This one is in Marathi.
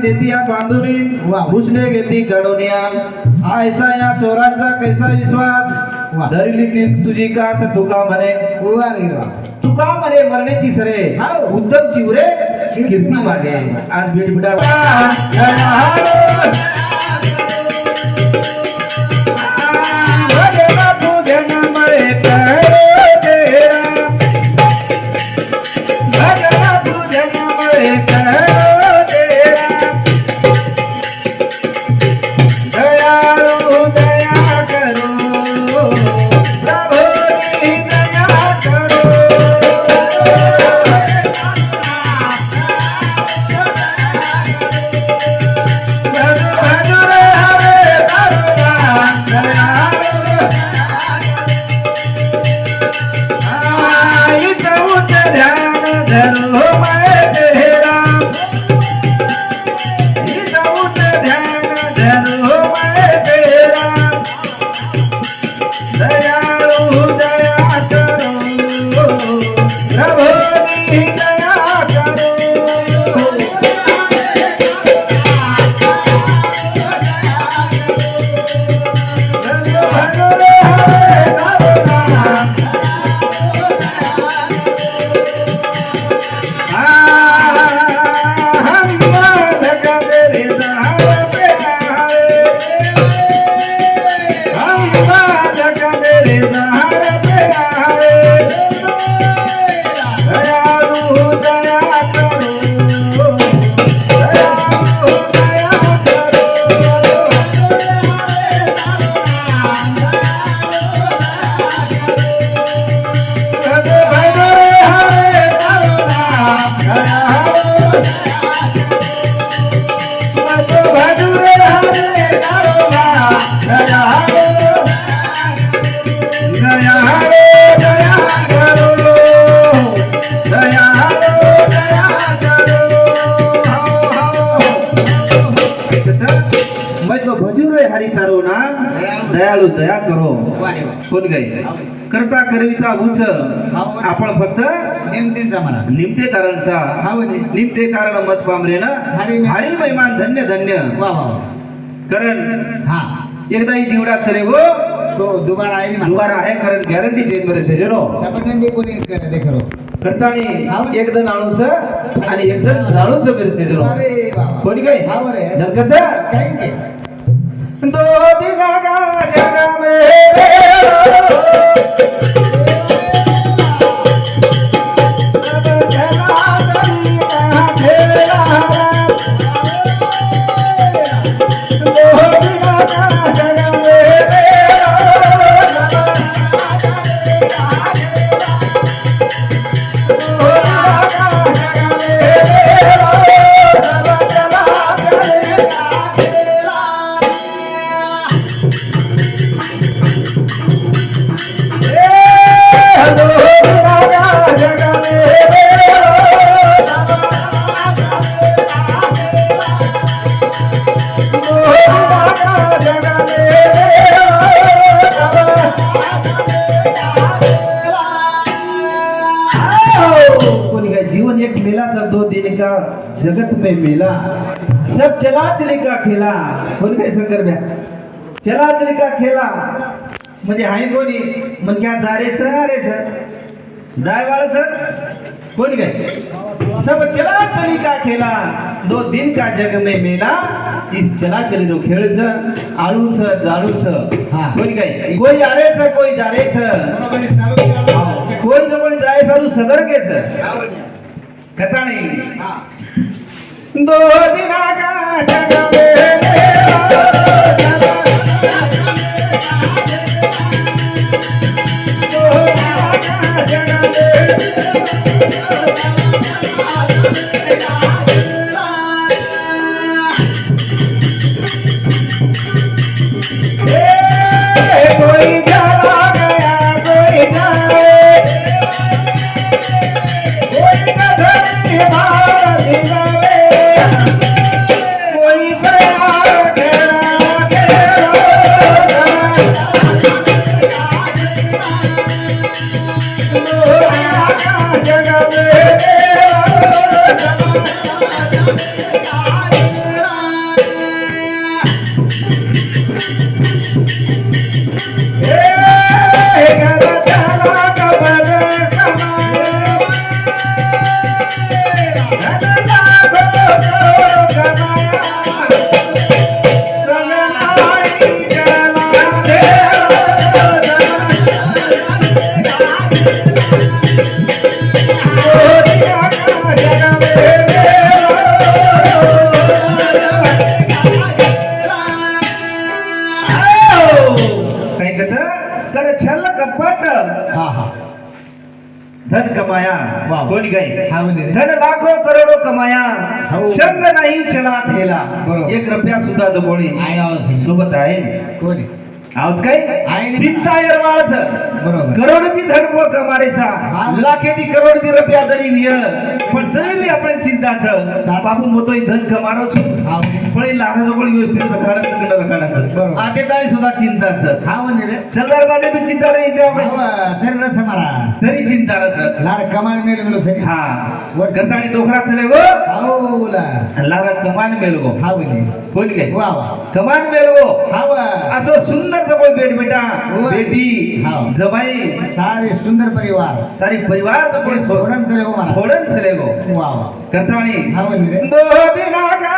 देती या बांधुनी वा. घुसणे घेती घडवण्या ऐसा या चोरांचा कैसा वा. विश्वास धरली ती तुझी कास तुका म्हणे वा रे वा. तुका म्हणे मरण्याची सरे हाव. उत्तम चिवरे कीर्ती कीर्ती मागे आज भेट भेटा हरी तारो ना दयाळू दया करो वा रे वा. कोण गाई करता करविता उच आपण फक्त नेमतेचा म्हणा. निमते कारणचा हाव रे. निमते कारण मज पामरे ना हरी हरी महिमान धन्य धन्य वा वा वा. कारण हा एकदा ही जीवडा चले हो तो दुबारा आहे ना. दुबारा आहे कारण गॅरंटी चेंज मेरे सेजनो सपनंडी कोणी दे खरो. करतानी एक जण आळूच आणि एक जण जाळूच मेरे सेजनो अरे वा वा. कोणी काय हाव रे. जनकच काय के दो दिना का जग में जीवन एक मेला था दो दिन का जगत में मेला सब चला चली का खेला कोणी काय शंकर ब्या चला चली का खेला म्हणजे हाय कोणी मन क्या जारेच अरेच जाय वाळच कोणी काय सब चला चली का खेला दो दिन का जग में मेला इस चला चली नो खेळच आळूच जाळूच हा. कोणी काय कोई आरेच कोई जारेच बरोबर आहे. चालू कोई जवळ जाय सारू सदर केच कथाणी हा. दो दिना का जग में कोई चला गया कोई जाए कोई कथनी भारत में कोई धन कमाया वाह. कोणी काय हा म्हणजे रे. धन लाखो करोडो कमाया हो. संग नाही चला ठेला बरोबर. 1 रुपया सुद्धा जो कोणी आहे आवाज सोबत आहे कोणी आवाज काय आहे ना. चिंता यरवाळच बरोबर. करोडती धर्म कमारेचा हा. लाखेती करोडती रुपया तरी विय पण सैवी आपण चिंताच सात. बाबू मोतोय धन कमारो છો हा म्हणजे पण लाखो कोणी व्यवस्थित रखाडाचं बरोबर. आते ताळी सुद्धा चिंताच हा म्हणजे रे चलदार बाने भी चिंता नाही जावे तरी रस मारा तरी चिंताच लार कमाल मेल मिळू सरी हा वर- करताणी डोकरा चले गो हावला लारा कमान मेलगो हा म्हणजे कोणी काय वा वा कमान मेलगो हावा असो सुंदर जवळ बेट बेटा होय. बेटी हाव. जबाई सारे सुंदर परिवार सारी परिवार तो कोणी सोडन चले हो मला छोडन चले गो वा वा करताणी हा म्हणजे रे दो दिना का